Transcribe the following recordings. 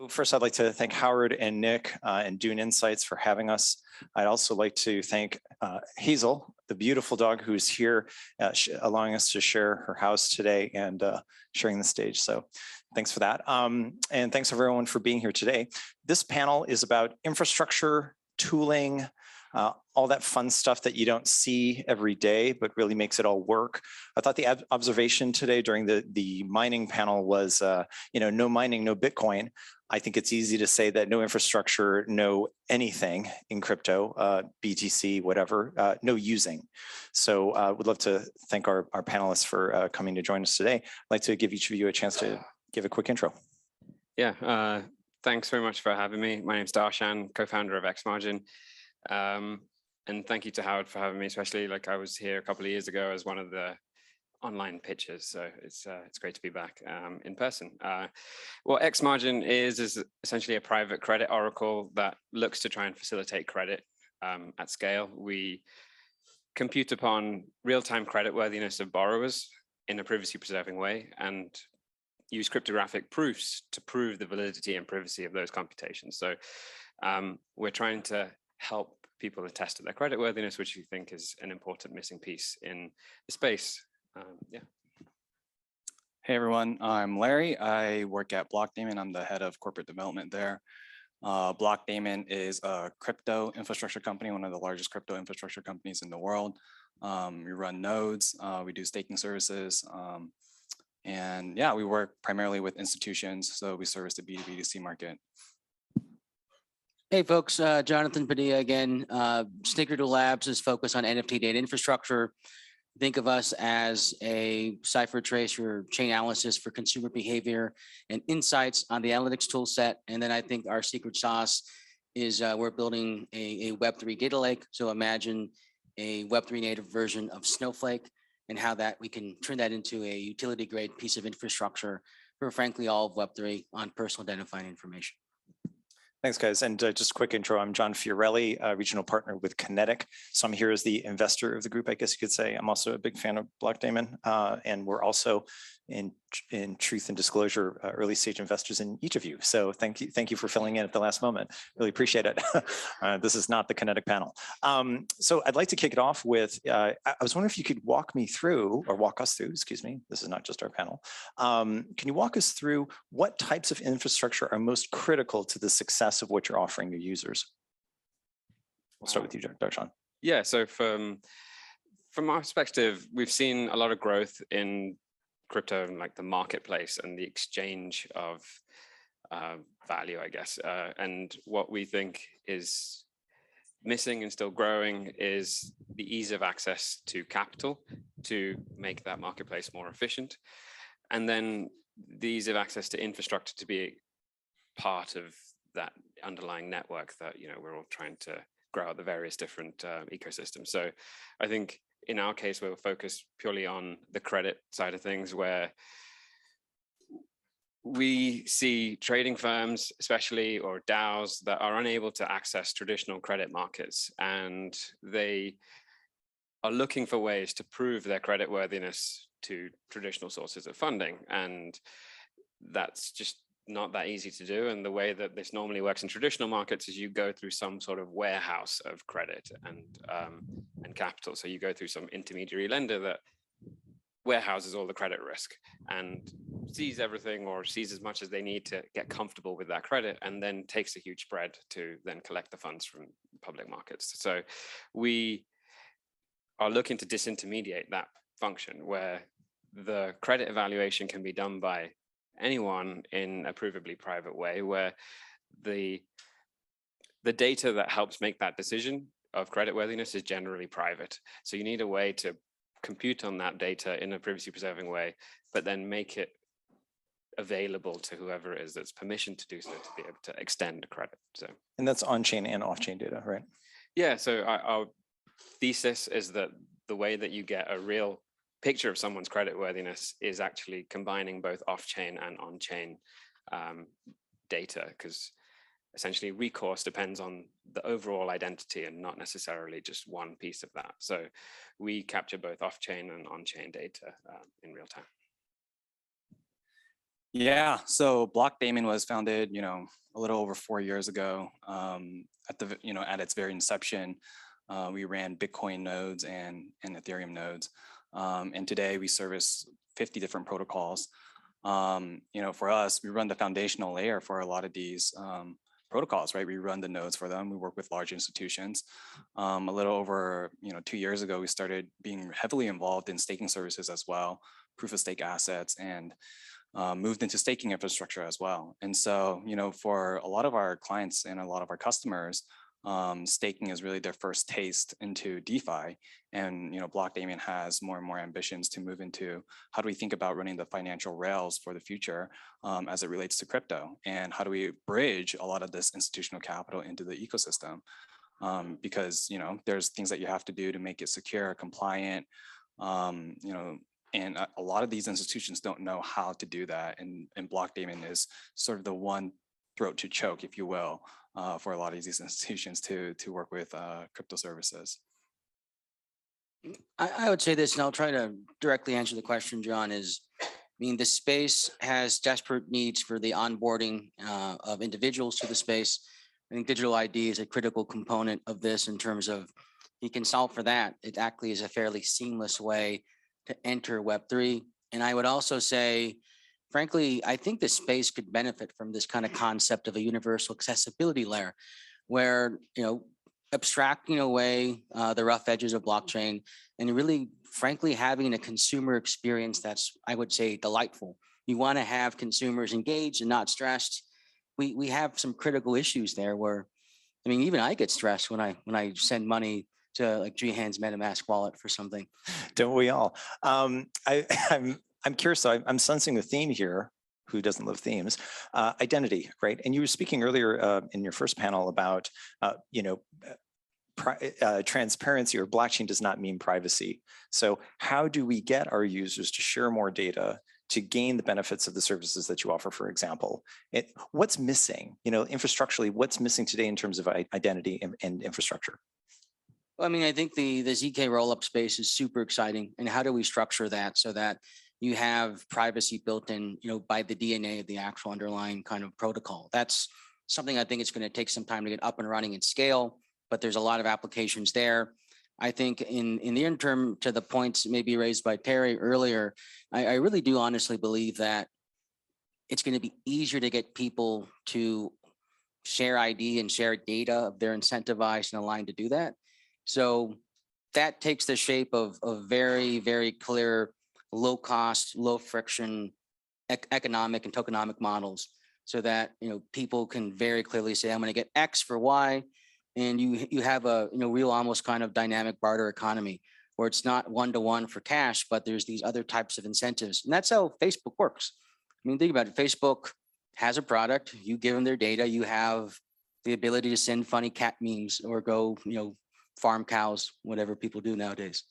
First, I'd like to thank Howard and Nick and Doon Insights for having us. I'd also like to thank Hazel, the beautiful dog who's here, allowing us to share her house today and sharing the stage. So thanks for that. And thanks everyone for being here today. This panel is about infrastructure, tooling, all that fun stuff that you don't see every day, but really makes it all work. I thought the observation today during the mining panel was, no mining, no Bitcoin. I think it's easy to say that no infrastructure, no anything in crypto, BTC, whatever, no using. So would love to thank our panelists for coming to join us today. I'd like to give each of you a chance to give a quick intro. Yeah, thanks very much for having me. My name's Darshan, co-founder of XMargin. And thank you to Howard for having me, especially like I was here a couple of years ago as one of the online pitchers. So it's great to be back in person. What XMargin is essentially a private credit oracle that looks to try and facilitate credit at scale. We compute upon real-time creditworthiness of borrowers in a privacy-preserving way and use cryptographic proofs to prove the validity and privacy of those computations. So we're trying to help people attest to their creditworthiness, which we think is an important missing piece in the space. Yeah. Hey everyone, I'm Larry. I work at Blockdaemon. I'm the head of corporate development there. Blockdaemon is a crypto infrastructure company, one of the largest crypto infrastructure companies in the world. We run nodes, we do staking services, and yeah, we work primarily with institutions, so we service the B2B2C market. Hey folks, Jonathan Padilla again. Snickerdoodle Labs is focused on NFT data infrastructure. Think of us as a cipher trace or chain analysis for consumer behavior and insights on the analytics tool set. And then I think our secret sauce is we're building a Web3 data lake. So imagine a Web3 native version of Snowflake and how that we can turn that into a utility grade piece of infrastructure for frankly all of Web3 on personal identifying information. Thanks, guys. And just a quick intro. I'm John Fiorelli, regional partner with Kenetic. So I'm here as the investor of the group, I guess you could say. I'm also a big fan of Blockdaemon, and we're also in truth and disclosure early stage investors in each of you. So thank you for filling in at the last moment. Really appreciate it. This is not the Kenetic panel. So I'd like to kick it off with, I was wondering if you could walk me through, or walk us through, excuse me, this is not just our panel. Can you walk us through what types of infrastructure are most critical to the success of what you're offering your users? We'll start with you, Darshan. Yeah, so from our perspective, we've seen a lot of growth in crypto and like the marketplace and the exchange of value, I guess. And what we think is missing and still growing is the ease of access to capital to make that marketplace more efficient. And then the ease of access to infrastructure to be part of that underlying network that, we're all trying to grow out the various different ecosystems. So I think in our case, we're focused purely on the credit side of things, where we see trading firms, especially, or DAOs, that are unable to access traditional credit markets, and they are looking for ways to prove their creditworthiness to traditional sources of funding. And that's just not that easy to do. And the way that this normally works in traditional markets is you go through some sort of warehouse of credit and capital. So you go through some intermediary lender that warehouses all the credit risk and sees everything, or sees as much as they need to get comfortable with that credit, and then takes a huge spread to then collect the funds from public markets. So we are looking to disintermediate that function, where the credit evaluation can be done by anyone in a provably private way, where the data that helps make that decision of creditworthiness is generally private. So you need a way to compute on that data in a privacy preserving way, but then make it available to whoever it is that's permission to do so, to be able to extend credit. So, and that's on-chain and off-chain data, right? Yeah, so our thesis is that the way that you get a real picture of someone's creditworthiness is actually combining both off-chain and on-chain data, because essentially recourse depends on the overall identity and not necessarily just one piece of that. So we capture both off-chain and on-chain data in real time. Yeah, so Blockdaemon was founded, a little over 4 years ago. At its very inception, we ran Bitcoin nodes and Ethereum nodes. And today we service 50 different protocols. For us, we run the foundational layer for a lot of these protocols, right? We run the nodes for them. We work with large institutions. A little over, 2 years ago, we started being heavily involved in staking services as well, proof of stake assets, and moved into staking infrastructure as well. And so, for a lot of our clients and a lot of our customers, staking is really their first taste into DeFi. And, Blockdaemon has more and more ambitions to move into how do we think about running the financial rails for the future as it relates to crypto? And how do we bridge a lot of this institutional capital into the ecosystem? Because, there's things that you have to do to make it secure, compliant, and a lot of these institutions don't know how to do that. And Blockdaemon is sort of the one throat to choke, if you will, for a lot of these institutions to work with crypto services. I would say this, and I'll try to directly answer the question, John, the space has desperate needs for the onboarding of individuals to the space. I think digital ID is a critical component of this in terms of you can solve for that. It actually is a fairly seamless way to enter Web3. And I would also say, frankly, I think the space could benefit from this kind of concept of a universal accessibility layer where, abstracting away the rough edges of blockchain and really, frankly, having a consumer experience that's, I would say, delightful. You want to have consumers engaged and not stressed. We have some critical issues there where, even I get stressed when I send money to like Jihan's MetaMask wallet for something. Don't we all? I'm curious. So I'm sensing a theme here. Who doesn't love themes? Identity, right? And you were speaking earlier in your first panel about, transparency or blockchain does not mean privacy. So how do we get our users to share more data to gain the benefits of the services that you offer, for example? What's missing, infrastructurally, what's missing today in terms of identity and infrastructure? Well, I think the ZK rollup space is super exciting. And how do we structure that so that you have privacy built in, by the DNA of the actual underlying kind of protocol? That's something I think it's going to take some time to get up and running and scale, but there's a lot of applications there. I think in the interim, to the points maybe raised by Terry earlier, I really do honestly believe that it's going to be easier to get people to share ID and share data if they're incentivized and aligned to do that. So that takes the shape of very, very clear, low cost, low friction economic and tokenomic models so that, people can very clearly say, I'm going to get X for Y. And you have a, real almost kind of dynamic barter economy where it's not one-to-one for cash, but there's these other types of incentives. And that's how Facebook works. Think about it. Facebook has a product, you give them their data, you have the ability to send funny cat memes or go, farm cows, whatever people do nowadays.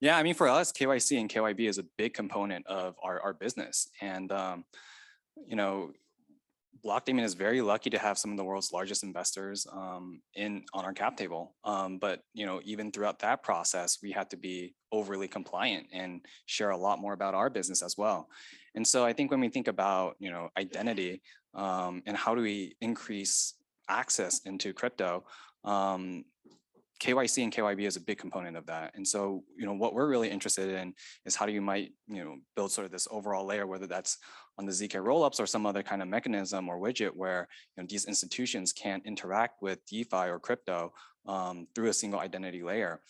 Yeah, for us, KYC and KYB is a big component of our business. And, Blockdaemon is very lucky to have some of the world's largest investors on our cap table. But, even throughout that process, we had to be overly compliant and share a lot more about our business as well. And so I think when we think about, identity and how do we increase access into crypto, KYC and KYB is a big component of that. And so, what we're really interested in is how do you build sort of this overall layer, whether that's on the ZK rollups or some other kind of mechanism or widget where these institutions can interact with DeFi or crypto through a single identity layer,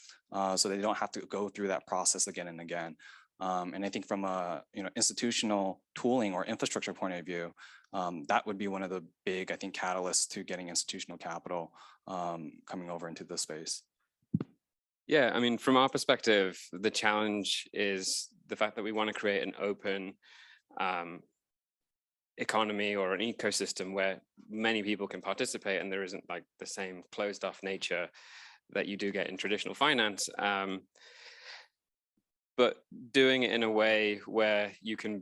so they don't have to go through that process again and again. And I think from a institutional tooling or infrastructure point of view, that would be one of the big, I think, catalysts to getting institutional capital coming over into the space. Yeah, from our perspective, the challenge is the fact that we want to create an open economy or an ecosystem where many people can participate, and there isn't like the same closed off nature that you do get in traditional finance. But doing it in a way where you can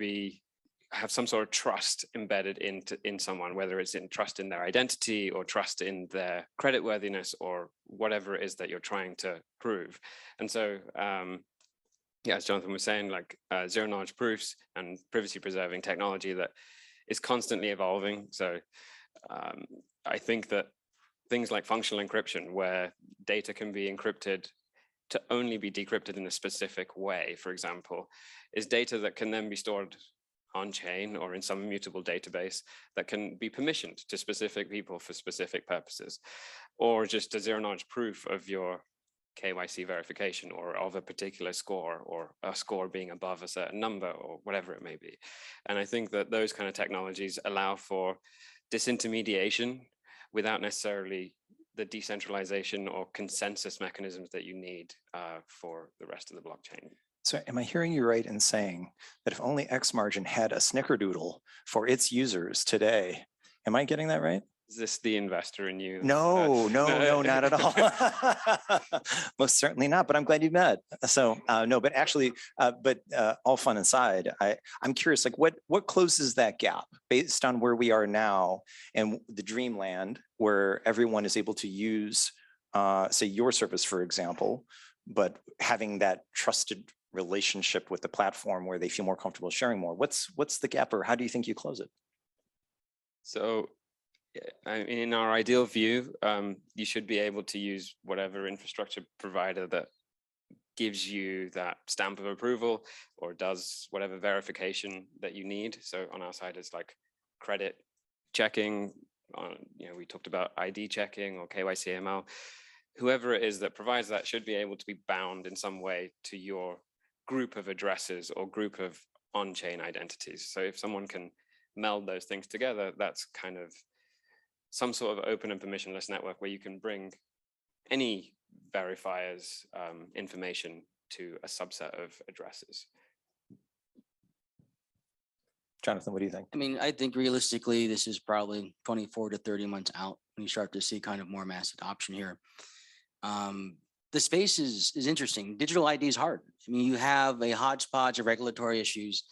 have some sort of trust embedded in someone, whether it's in trust in their identity or trust in their creditworthiness or whatever it is that you're trying to prove. And so yeah, as Jonathan was saying, like zero knowledge proofs and privacy preserving technology that is constantly evolving. So I think that things like functional encryption, where data can be encrypted to only be decrypted in a specific way, for example, is data that can then be stored on chain or in some immutable database that can be permissioned to specific people for specific purposes, or just a zero knowledge proof of your KYC verification or of a particular score, or a score being above a certain number, or whatever it may be. And I think that those kind of technologies allow for disintermediation without necessarily the decentralization or consensus mechanisms that you need for the rest of the blockchain. So am I hearing you right in saying that if only X Margin had a Snickerdoodle for its users today, am I getting that right? Is this the investor in you? No, no, not at all. Most certainly not, but I'm glad you met. So no, but actually, all fun aside, I'm curious, like what closes that gap based on where we are now and the dreamland where everyone is able to use, say, your service, for example, but having that trusted relationship with the platform where they feel more comfortable sharing more. What's the gap, or how do you think you close it? So in our ideal view, you should be able to use whatever infrastructure provider that gives you that stamp of approval or does whatever verification that you need. So on our side, it's like credit checking. We talked about ID checking or KYC AML. Whoever it is that provides that should be able to be bound in some way to your group of addresses or group of on-chain identities. So if someone can meld those things together, that's kind of some sort of open and permissionless network where you can bring any verifier's information to a subset of addresses. Jonathan, what do you think? I mean, I think realistically, this is probably 24 to 30 months out when you start to see kind of more mass adoption here. The space is interesting. Digital ID is hard. I mean, you have a hodgepodge of regulatory issues.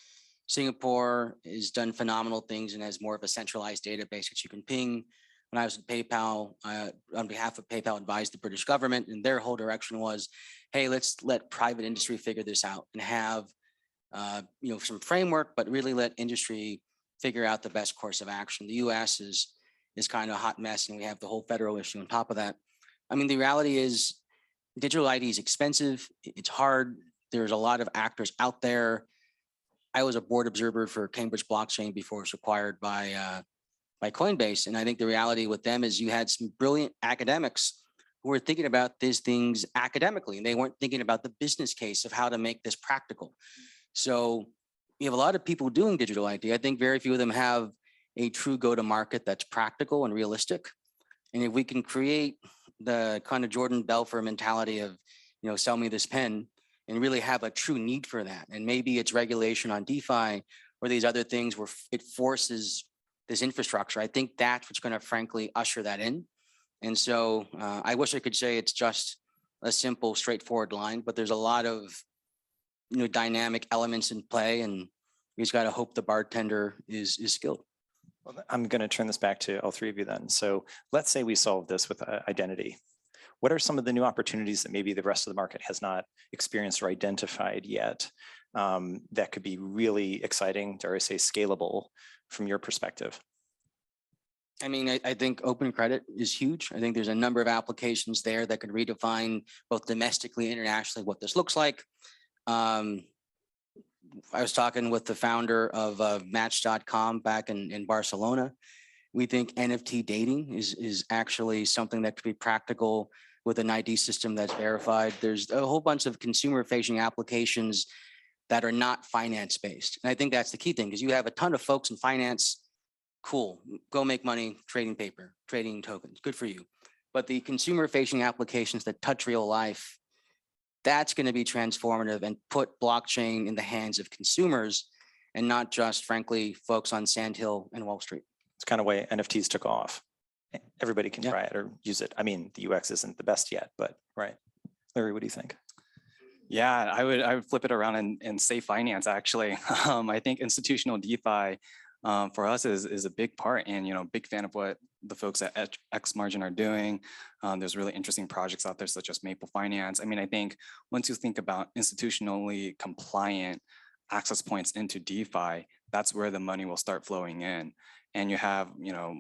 Singapore has done phenomenal things and has more of a centralized database that you can ping. When I was at PayPal, on behalf of PayPal, advised the British government, and their whole direction was, hey, let's let private industry figure this out and have some framework, but really let industry figure out the best course of action. The US is kind of a hot mess, and we have the whole federal issue on top of that. I mean, the reality is digital ID is expensive. It's hard. There's a lot of actors out there. I was a board observer for Cambridge Blockchain before it was acquired by Coinbase. And I think the reality with them is you had some brilliant academics who were thinking about these things academically, and they weren't thinking about the business case of how to make this practical. So you have a lot of people doing digital ID. I think very few of them have a true go-to-market that's practical and realistic. And if we can create the kind of Jordan Belfort mentality of, sell me this pen, and really have a true need for that. And maybe it's regulation on DeFi or these other things where it forces this infrastructure. I think that's what's going to frankly usher that in. And so I wish I could say it's just a simple, straightforward line, but there's a lot of dynamic elements in play, and we just got to hope the bartender is skilled. Well, I'm going to turn this back to all three of you then. So let's say we solve this with identity. What are some of the new opportunities that maybe the rest of the market has not experienced or identified yet that could be really exciting, dare I say scalable from your perspective? I mean, I think open credit is huge. I think there's a number of applications there that could redefine both domestically and internationally what this looks like. I was talking with the founder of Match.com back in Barcelona. We think NFT dating is actually something that could be practical with an ID system that's verified. There's a whole bunch of consumer-facing applications that are not finance-based. And I think that's the key thing, because you have a ton of folks in finance. Cool, go make money trading paper, trading tokens, good for you. But the consumer-facing applications that touch real life, that's going to be transformative and put blockchain in the hands of consumers and not just, frankly, folks on Sand Hill and Wall Street. It's kind of way NFTs took off. Everybody can try it or use it. I mean, the UX isn't the best yet, but right. Larry, what do you think? Yeah, I would flip it around and say finance, actually. I think institutional DeFi for us is a big part, and big fan of what the folks at X Margin are doing. There's really interesting projects out there such as Maple Finance. I mean, I think once you think about institutionally compliant access points into DeFi, that's where the money will start flowing in. And you have,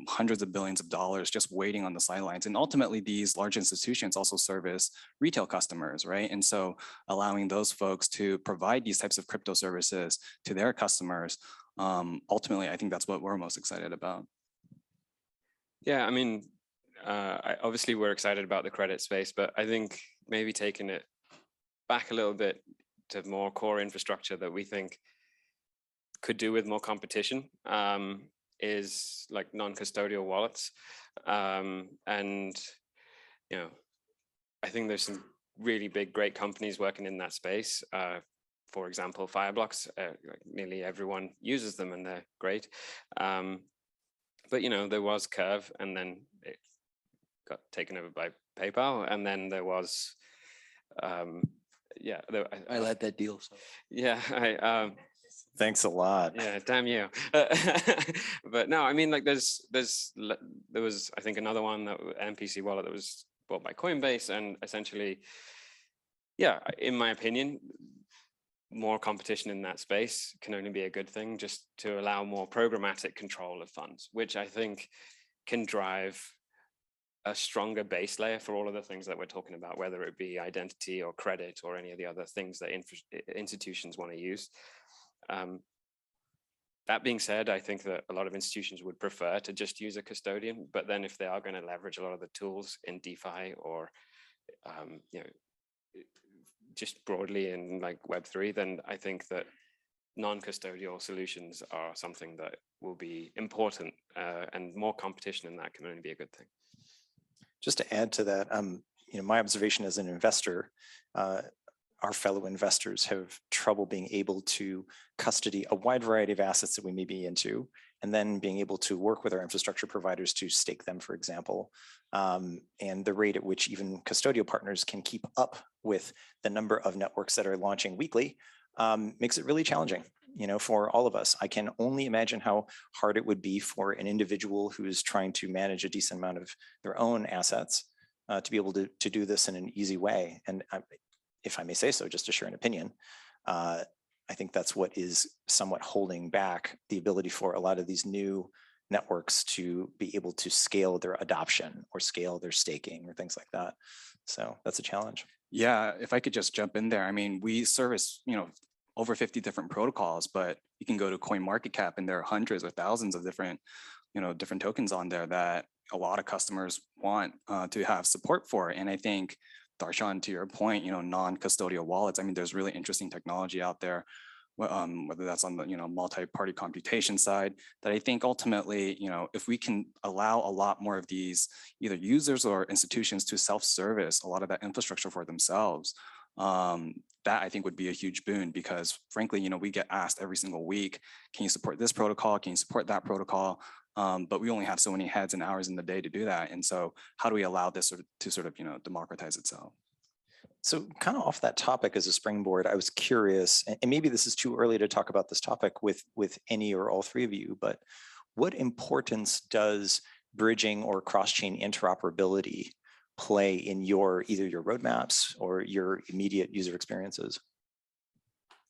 hundreds of billions of dollars just waiting on the sidelines. And ultimately, these large institutions also service retail customers, right? And so allowing those folks to provide these types of crypto services to their customers, ultimately, I think that's what we're most excited about. Yeah, I mean, obviously we're excited about the credit space, but I think maybe taking it back a little bit to more core infrastructure that we think could do with more competition is like non-custodial wallets. And, I think there's some really big, great companies working in that space. For example, Fireblocks, nearly everyone uses them and they're great. But, there was Curve, and then it got taken over by PayPal. And then there was, yeah. I led that deal. So. Yeah. Thanks a lot. Yeah, damn you. But no, I mean, like there was, I think, another one, that MPC wallet that was bought by Coinbase, and essentially, yeah, in my opinion, more competition in that space can only be a good thing, just to allow more programmatic control of funds, which I think can drive a stronger base layer for all of the things that we're talking about, whether it be identity or credit or any of the other things that institutions want to use. That being said, I think that a lot of institutions would prefer to just use a custodian, but then if they are going to leverage a lot of the tools in DeFi or just broadly in like Web3, then I think that non-custodial solutions are something that will be important, and more competition in that can only be a good thing. Just to add to that, my observation as an investor, our fellow investors have trouble being able to custody a wide variety of assets that we may be into, and then being able to work with our infrastructure providers to stake them, for example. And the rate at which even custodial partners can keep up with the number of networks that are launching weekly makes it really challenging, for all of us. I can only imagine how hard it would be for an individual who is trying to manage a decent amount of their own assets to be able to do this in an easy way. And if I may say so, just to share an opinion, I think that's what is somewhat holding back the ability for a lot of these new networks to be able to scale their adoption or scale their staking or things like that. So that's a challenge. Yeah, if I could just jump in there. I mean, we service, over 50 different protocols, but you can go to CoinMarketCap and there are hundreds or thousands of different, different tokens on there that a lot of customers want to have support for. And I think, Darshan, to your point, non-custodial wallets, I mean, there's really interesting technology out there, whether that's on the, multi-party computation side, that I think ultimately, if we can allow a lot more of these either users or institutions to self-service a lot of that infrastructure for themselves, that I think would be a huge boon, because frankly, we get asked every single week, can you support this protocol? Can you support that protocol? But we only have so many heads and hours in the day to do that. And so how do we allow this to sort of, democratize itself? So kind of off that topic as a springboard, I was curious, and maybe this is too early to talk about this topic with any or all three of you, but what importance does bridging or cross-chain interoperability play in either your roadmaps or your immediate user experiences?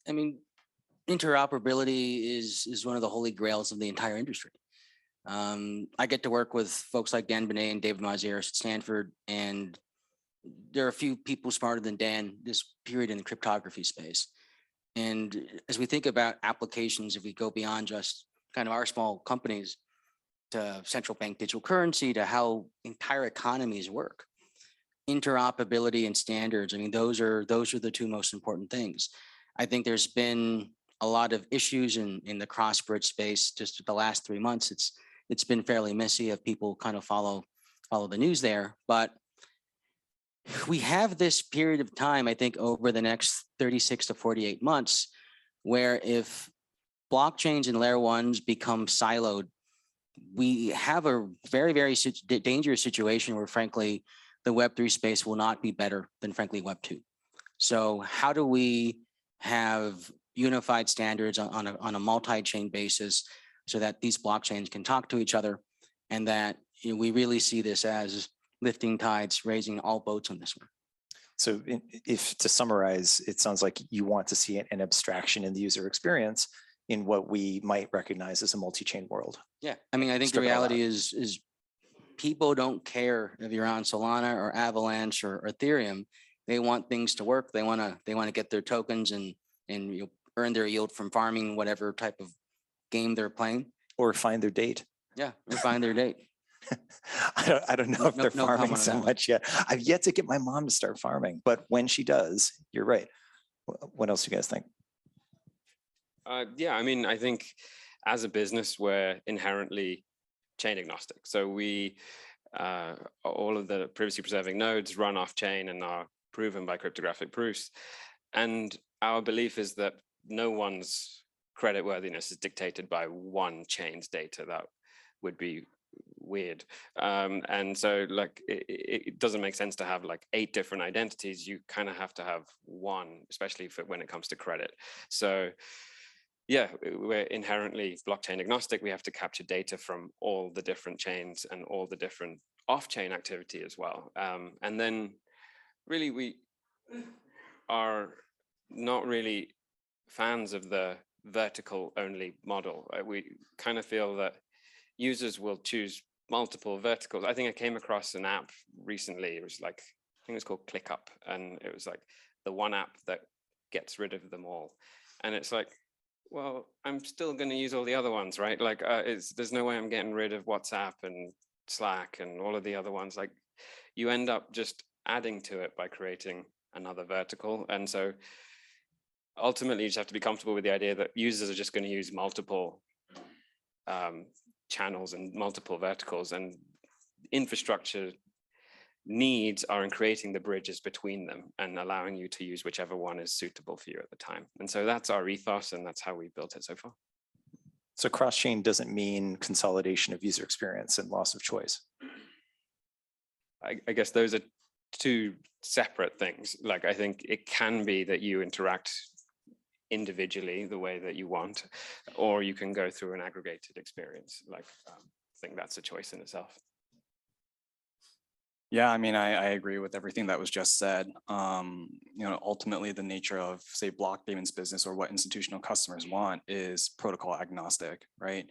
I mean, interoperability is one of the holy grails of the entire industry. I get to work with folks like Dan Bonny and David Mazieres at Stanford, and there are a few people smarter than Dan this period in the cryptography space. And as we think about applications, if we go beyond just kind of our small companies to central bank digital currency, to how entire economies work, interoperability and standards, I mean, those are the two most important things. I think there's been a lot of issues in the cross-bridge space just the last 3 months. It's been fairly messy if people kind of follow the news there, but we have this period of time, I think, over the next 36 to 48 months, where if blockchains and layer ones become siloed, we have a very, very dangerous situation where, frankly, the Web3 space will not be better than, frankly, Web2. So how do we have unified standards on a multi-chain basis so that these blockchains can talk to each other, and that we really see this as lifting tides, raising all boats on this one. So if to summarize, it sounds like you want to see an abstraction in the user experience in what we might recognize as a multi-chain world. Yeah, I mean, I think the Strip it all reality is people don't care if you're on Solana or Avalanche or Ethereum. They want things to work. They want to get their tokens and you earn their yield from farming whatever type of game they're playing. Or find their date. Yeah, or find their date. I don't know if they're No farming comment on so that one. much yet. I've yet to get my mom to start farming, but when she does, you're right. What else do you guys think? Yeah, I mean, I think as a business, we're inherently chain agnostic. So we, all of the privacy preserving nodes run off chain and are proven by cryptographic proofs. And our belief is that no one's creditworthiness is dictated by one chain's data. That would be weird. And so like, it doesn't make sense to have like 8 different identities. You kind of have to have one, especially when it comes to credit. So yeah, we're inherently blockchain agnostic. We have to capture data from all the different chains and all the different off-chain activity as well. And then really we are not really fans of the vertical only model. We kind of feel that users will choose multiple verticals. I think I came across an app recently. It was like, I think it was called ClickUp. And it was like the one app that gets rid of them all. And it's like, well, I'm still going to use all the other ones, right? Like, there's no way I'm getting rid of WhatsApp and Slack and all of the other ones. Like, you end up just adding to it by creating another vertical. And so ultimately, you just have to be comfortable with the idea that users are just going to use multiple channels and multiple verticals, and infrastructure needs are in creating the bridges between them and allowing you to use whichever one is suitable for you at the time. And so that's our ethos, and that's how we built it so far. So cross-chain doesn't mean consolidation of user experience and loss of choice. I guess those are two separate things. Like, I think it can be that you interact individually the way that you want, or you can go through an aggregated experience. Like, I think that's a choice in itself. Yeah, I mean, I agree with everything that was just said. Ultimately, the nature of, say, Blockdaemon's business or what institutional customers want is protocol agnostic, right?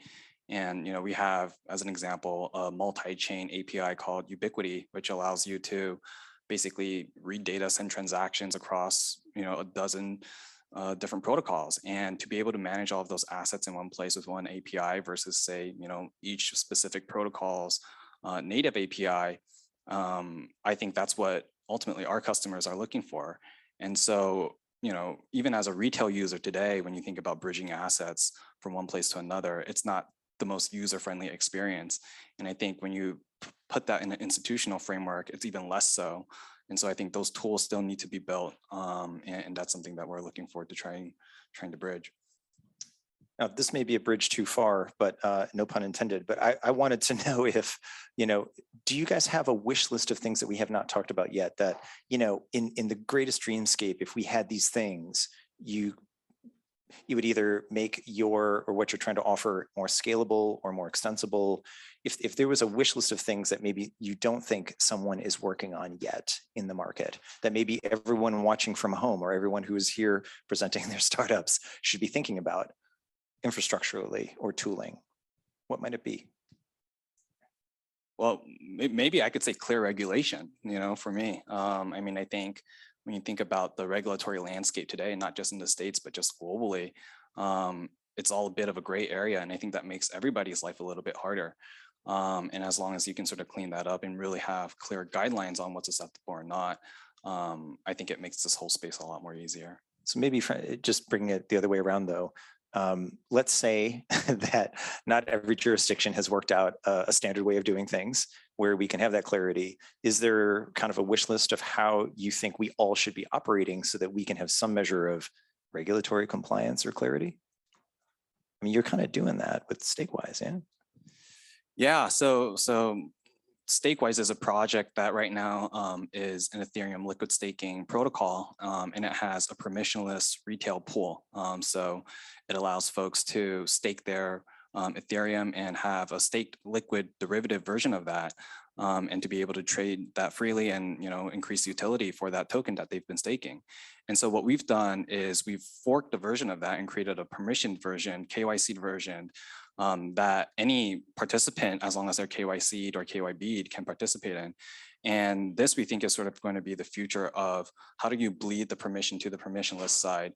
And, we have, as an example, a multi-chain API called Ubiquity, which allows you to basically read data, send transactions across, a dozen different protocols, and to be able to manage all of those assets in one place with one API versus, say, each specific protocol's native API. I think that's what ultimately our customers are looking for. And so, even as a retail user today, when you think about bridging assets from one place to another, it's not the most user-friendly experience. And I think when you put that in an institutional framework, it's even less so. And so I think those tools still need to be built. And that's something that we're looking forward to trying to bridge. Now, this may be a bridge too far, but no pun intended. But I wanted to know if, do you guys have a wish list of things that we have not talked about yet that, in the greatest dreamscape, if we had these things, you would either make your or what you're trying to offer more scalable or more extensible? If there was a wish list of things that maybe you don't think someone is working on yet in the market, that maybe everyone watching from home or everyone who is here presenting their startups should be thinking about infrastructurally or tooling, what might it be? Well, maybe I could say clear regulation, for me. I mean, I think when you think about the regulatory landscape today, not just in the States, but just globally, it's all a bit of a gray area. And I think that makes everybody's life a little bit harder. And as long as you can sort of clean that up and really have clear guidelines on what's acceptable or not, I think it makes this whole space a lot more easier. So maybe just bringing it the other way around though, let's say that not every jurisdiction has worked out a standard way of doing things where we can have that clarity. Is there kind of a wish list of how you think we all should be operating so that we can have some measure of regulatory compliance or clarity? I mean, you're kind of doing that with Stakewise, yeah? Yeah, so Stakewise is a project that right now is an Ethereum liquid staking protocol, and it has a permissionless retail pool. So it allows folks to stake their Ethereum and have a staked liquid derivative version of that, and to be able to trade that freely and increase utility for that token that they've been staking. And so what we've done is we've forked a version of that and created a permissioned version, KYC version, that any participant, as long as they're KYC'd or KYB'd, can participate in. And this, we think, is sort of going to be the future of how do you bleed the permission to the permissionless side,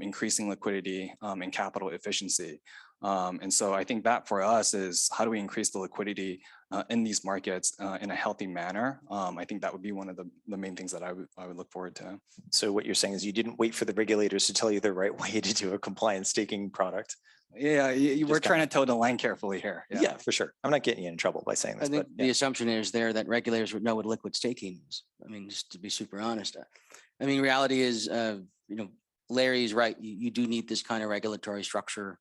increasing liquidity and capital efficiency. And so I think that for us is how do we increase the liquidity in these markets in a healthy manner. I think that would be one of the main things that I would look forward to. So what you're saying is you didn't wait for the regulators to tell you the right way to do a compliant staking product. Yeah, we're trying to toe the line carefully here. Yeah, for sure. I'm not getting you in trouble by saying this. I think but, the assumption is there that regulators would know what liquid staking is. I mean, just to be super honest. I mean, reality is, Larry's right. You do need this kind of regulatory structure.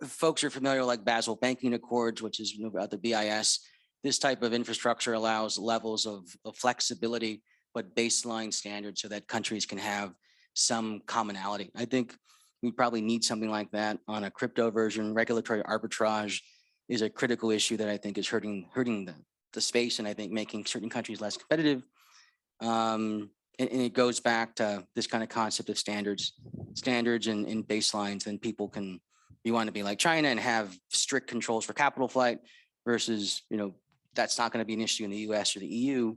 Folks are familiar with like Basel Banking Accords, which is about the BIS. This type of infrastructure allows levels of flexibility, but baseline standards so that countries can have some commonality. I think we probably need something like that on a crypto version. Regulatory arbitrage is a critical issue that I think is hurting the space, and I think making certain countries less competitive. And it goes back to this kind of concept of standards and baselines. Then people can, you want to be like China and have strict controls for capital flight versus, that's not going to be an issue in the US or the EU,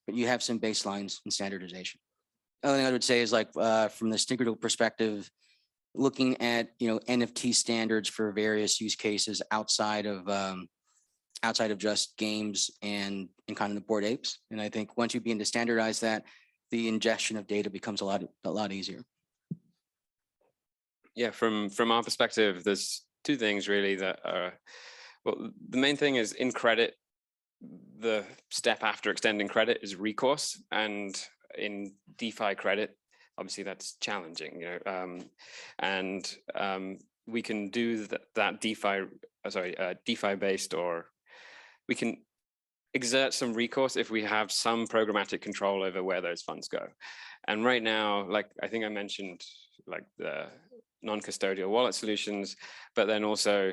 but you have some baselines and standardization. Other thing I would say is like from the Snickerdoodle perspective, looking at NFT standards for various use cases outside of just games and kind of the Bored Apes. And I think once you begin to standardize that, the ingestion of data becomes a lot easier. Yeah, from our perspective, there's two things really that are, well, the main thing is in credit, the step after extending credit is recourse, and in DeFi credit, obviously that's challenging, and we can do that DeFi based, or we can exert some recourse if we have some programmatic control over where those funds go. And right now, like I think I mentioned, like the non-custodial wallet solutions, but then also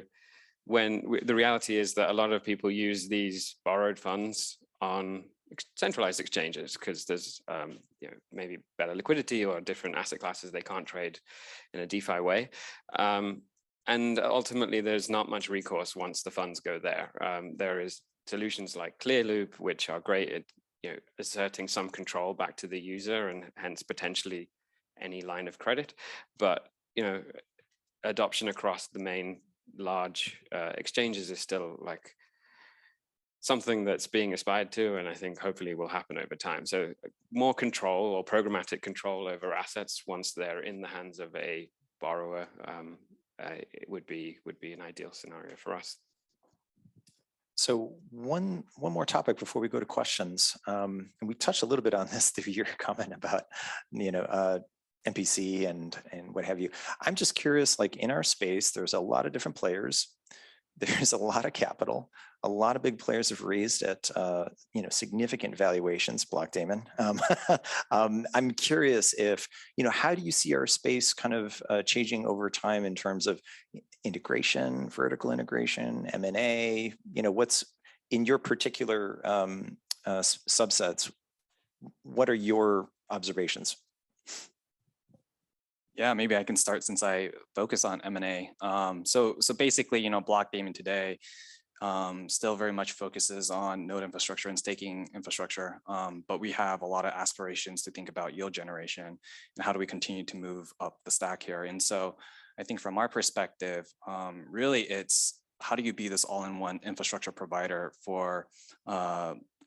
the reality is that a lot of people use these borrowed funds on centralized exchanges because there's maybe better liquidity or different asset classes they can't trade in a DeFi way. And ultimately, there's not much recourse once the funds go there. There is solutions like Clearloop, which are great at asserting some control back to the user and hence potentially any line of credit. But adoption across the main large exchanges is still like something that's being aspired to, and I think hopefully will happen over time. So more control or programmatic control over assets once they're in the hands of a borrower, it would be an ideal scenario for us. So one more topic before we go to questions, and we touched a little bit on this through your comment about NPC and what have you. I'm just curious, like in our space, there's a lot of different players. There's a lot of capital. A lot of big players have raised at significant valuations. Blockdaemon. I'm curious if how do you see our space kind of changing over time in terms of integration, vertical integration, M&A? What's in your particular subsets? What are your observations? Yeah, maybe I can start since I focus on M&A. So basically, Blockdaemon today still very much focuses on node infrastructure and staking infrastructure, but we have a lot of aspirations to think about yield generation and how do we continue to move up the stack here. And so I think from our perspective, really it's how do you be this all-in-one infrastructure provider for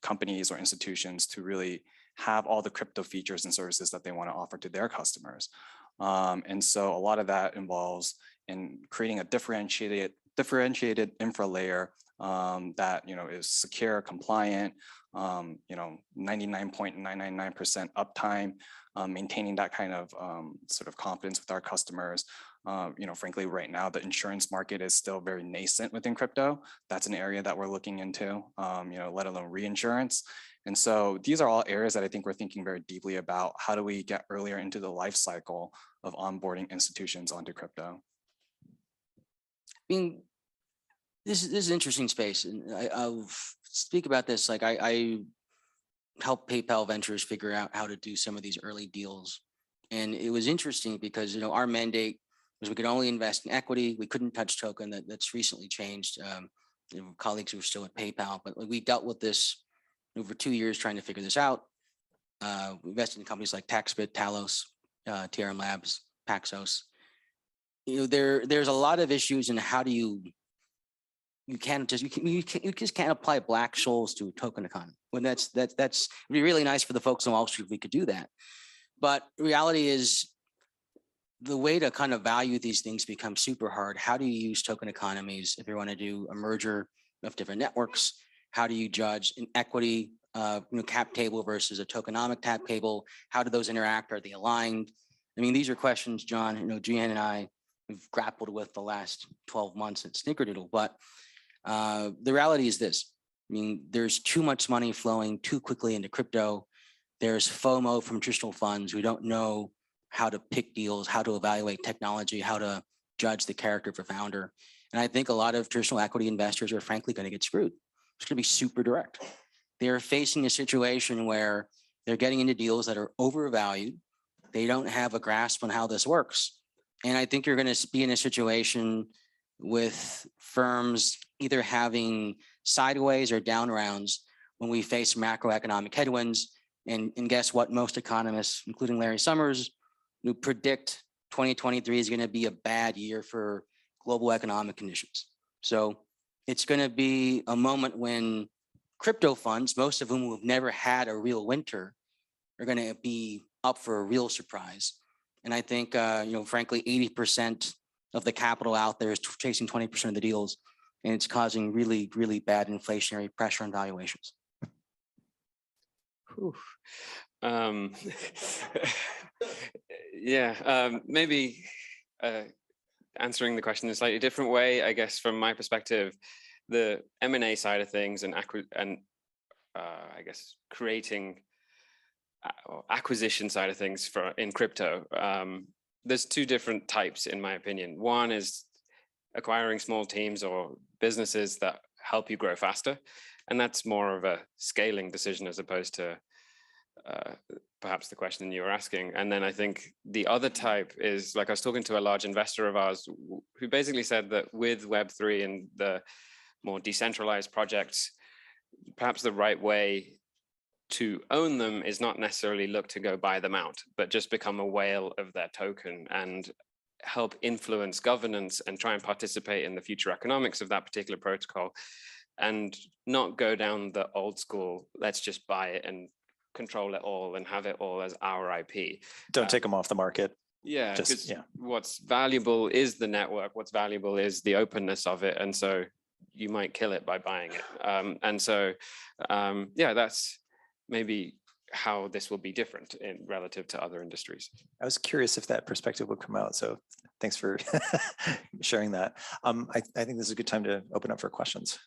companies or institutions to really have all the crypto features and services that they want to offer to their customers. And so a lot of that involves in creating a differentiated infra layer that is secure, compliant, 99.999% uptime, maintaining that kind of sort of confidence with our customers. Frankly, right now the insurance market is still very nascent within crypto. That's an area that we're looking into, let alone reinsurance. And so these are all areas that I think we're thinking very deeply about. How do we get earlier into the life cycle of onboarding institutions onto crypto? mean, this is an interesting space, and I'll speak about this. Like I helped PayPal Ventures figure out how to do some of these early deals, and it was interesting because our mandate was we could only invest in equity. We couldn't touch token. That's recently changed. Colleagues who were still at PayPal, but we dealt with this over 2 years trying to figure this out. We invested in companies like TaxBit, Talos, TRM Labs, Paxos. There's a lot of issues in how do you just can't apply black souls to a token economy. When that's it'd be really nice for the folks on Wall Street if we could do that. But reality is the way to kind of value these things becomes super hard. How do you use token economies if you want to do a merger of different networks? How do you judge an equity cap table versus a tokenomic cap table? How do those interact? Are they aligned? I mean, these are questions, John, Gian and I have grappled with the last 12 months at Snickerdoodle. But the reality is this. I mean, there's too much money flowing too quickly into crypto. There's FOMO from traditional funds who don't know how to pick deals, how to evaluate technology, how to judge the character of a founder. And I think a lot of traditional equity investors are frankly going to get screwed. It's going to be super direct. They're facing a situation where they're getting into deals that are overvalued. They don't have a grasp on how this works. And I think you're going to be in a situation with firms either having sideways or down rounds when we face macroeconomic headwinds. And guess what? Most economists, including Larry Summers, who predict 2023 is going to be a bad year for global economic conditions. So it's going to be a moment when crypto funds, most of whom have never had a real winter, are going to be up for a real surprise. And I think, frankly, 80% of the capital out there is chasing 20% of the deals, and it's causing really, really bad inflationary pressure on valuations. Maybe answering the question in a slightly different way, I guess, from my perspective, the M&A side of things and I guess creating or acquisition side of things in crypto, there's two different types, in my opinion. One is acquiring small teams or businesses that help you grow faster, and that's more of a scaling decision as opposed to perhaps the question you were asking. And then I think the other type is, like, I was talking to a large investor of ours who basically said that with Web3 and the more decentralized projects, perhaps the right way to own them is not necessarily look to go buy them out, but just become a whale of their token and help influence governance and try and participate in the future economics of that particular protocol, and not go down the old school, let's just buy it and control it all and have it all as our IP. Don't take them off the market. Yeah, because what's valuable is the network. What's valuable is the openness of it. And so you might kill it by buying it. That's maybe how this will be different in relative to other industries. I was curious if that perspective would come out. So thanks for sharing that. I think this is a good time to open up for questions.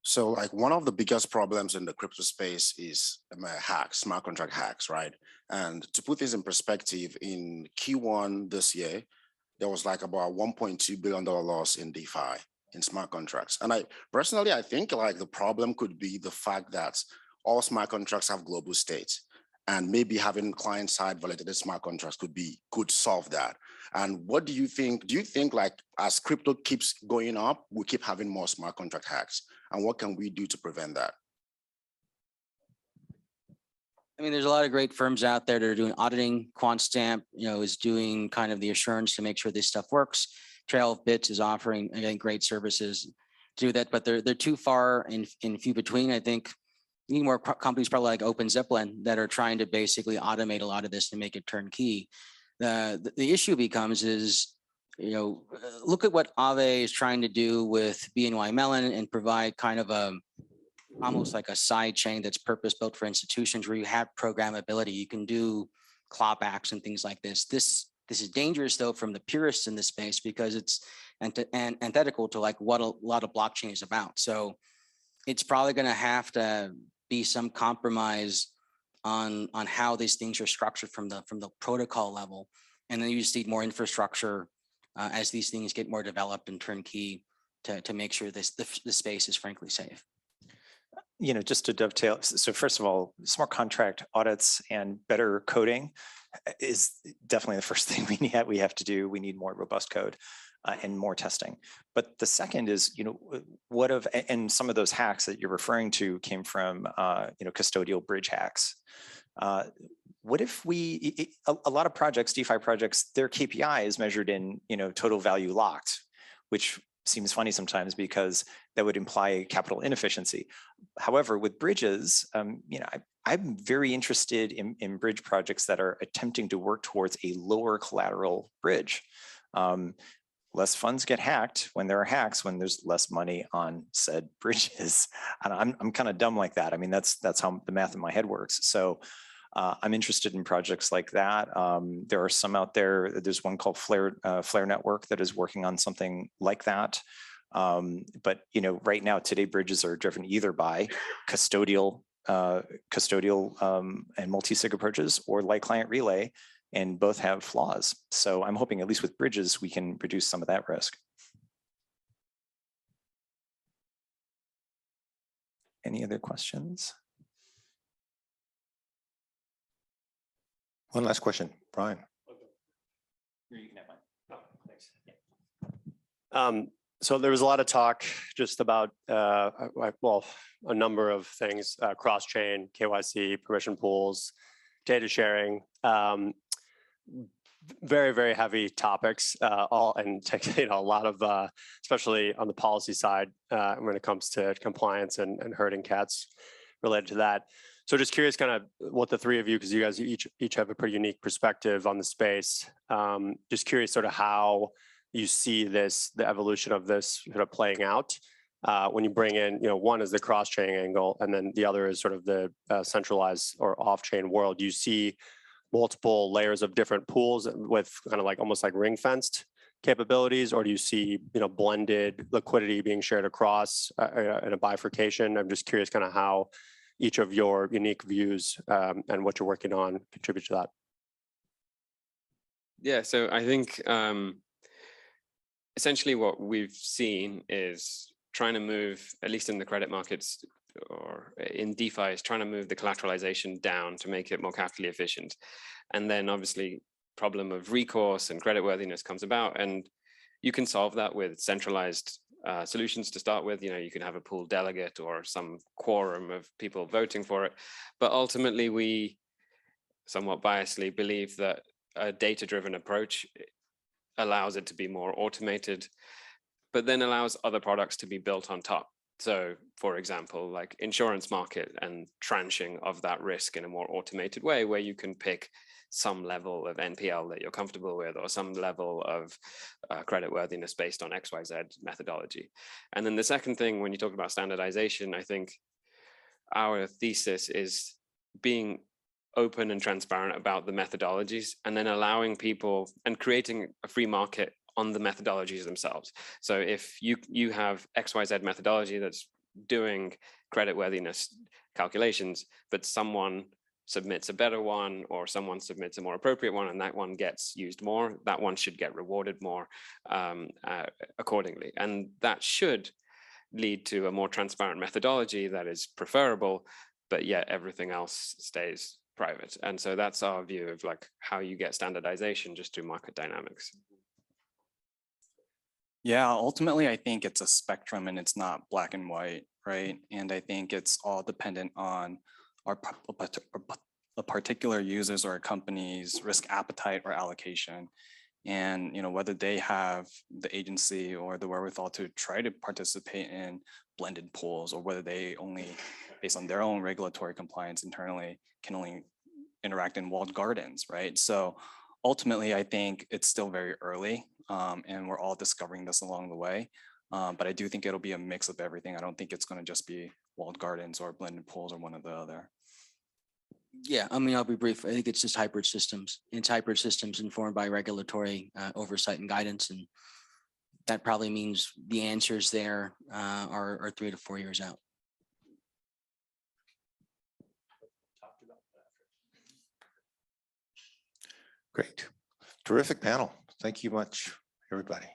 So like one of the biggest problems in the crypto space is hacks, smart contract hacks, right? And to put this in perspective, in Q1 this year, there was like about $1.2 billion loss in DeFi, in smart contracts. And I think like the problem could be the fact that all smart contracts have global states, and maybe having client-side validated smart contracts could solve that. And what do you think? Do you think like as crypto keeps going up, we keep having more smart contract hacks? And what can we do to prevent that? I mean, there's a lot of great firms out there that are doing auditing. QuantStamp, is doing kind of the assurance to make sure this stuff works. Trail of Bits is offering, again, great services to do that, but they're too far and few between. I think you need more companies probably like OpenZeppelin that are trying to basically automate a lot of this and make it turnkey. The issue becomes is, look at what Aave is trying to do with BNY Mellon and provide kind of almost like a side chain that's purpose built for institutions where you have programmability. You can do clawbacks and things like this. This is dangerous though from the purists in this space because it's antithetical to like what a lot of blockchain is about. So it's probably going to have to be some compromise on how these things are structured from the protocol level. And then you just need more infrastructure as these things get more developed and turnkey to make sure the space is frankly safe. You know, just to dovetail, so first of all, smart contract audits and better coding is definitely the first thing we have to do. We need more robust code and more testing. But the second is, you know, and some of those hacks that you're referring to came from, you know, custodial bridge hacks. What if a lot of projects, DeFi projects, their KPI is measured in, you know, total value locked, which seems funny sometimes because that would imply capital inefficiency. However, with bridges, you know, I'm very interested in bridge projects that are attempting to work towards a lower collateral bridge. Less funds get hacked when there are hacks, when there's less money on said bridges. And I'm kind of dumb like that. I mean, that's how the math in my head works. So I'm interested in projects like that. There are some out there. There's one called Flare Network that is working on something like that. But you know, right now, today bridges are driven either by custodial and multi-sig approaches or light client relay, and both have flaws. So I'm hoping at least with bridges, we can reduce some of that risk. Any other questions? One last question, Brian. You can have mine. Oh, thanks. Yeah. So there was a lot of talk just about, well, a number of things, cross-chain, KYC, permission pools, data sharing, very, very heavy topics, all and you know, a lot of, especially on the policy side, when it comes to compliance and herding cats related to that. So just curious kind of what the three of you, because you guys each have a pretty unique perspective on the space. Just curious sort of how you see this, the evolution of this sort of playing out when you bring in, you know, one is the cross-chain angle, and then the other is sort of the centralized or off-chain world. You see multiple layers of different pools with kind of like almost like ring-fenced capabilities, or do you see, you know, blended liquidity being shared across in a bifurcation? I'm just curious kind of how each of your unique views and what you're working on contribute to that. Yeah, so I think essentially what we've seen is trying to move, at least in the credit markets or in DeFi, is trying to move the collateralization down to make it more capitally efficient. And then obviously problem of recourse and creditworthiness comes about, and you can solve that with centralized solutions to start with. You know, you can have a pool delegate or some quorum of people voting for it. But ultimately, we somewhat biasedly believe that a data-driven approach allows it to be more automated, but then allows other products to be built on top. So, for example, like insurance market and tranching of that risk in a more automated way, where you can pick some level of NPL that you're comfortable with, or some level of creditworthiness based on XYZ methodology. And then the second thing, when you talk about standardization, I think our thesis is being open and transparent about the methodologies, and then allowing people and creating a free market on the methodologies themselves. So if you have XYZ methodology that's doing creditworthiness calculations, but someone submits a better one, or someone submits a more appropriate one, and that one gets used more, that one should get rewarded more accordingly. And that should lead to a more transparent methodology that is preferable, but yet everything else stays private. And so that's our view of like how you get standardization, just through market dynamics. Yeah, ultimately, I think it's a spectrum and it's not black and white, right? And I think it's all dependent on a particular users or a company's risk appetite or allocation. And, you know, whether they have the agency or the wherewithal to try to participate in blended pools, or whether they only, based on their own regulatory compliance internally, can only interact in walled gardens, right? So ultimately, I think it's still very early, and we're all discovering this along the way. But I do think it'll be a mix of everything. I don't think it's going to just be walled gardens or blended pools or one or the other. Yeah, I mean, I'll be brief. I think it's just hybrid systems. It's hybrid systems informed by regulatory oversight and guidance. And that probably means the answers there are 3 to 4 years out. Great. Terrific panel. Thank you much, everybody.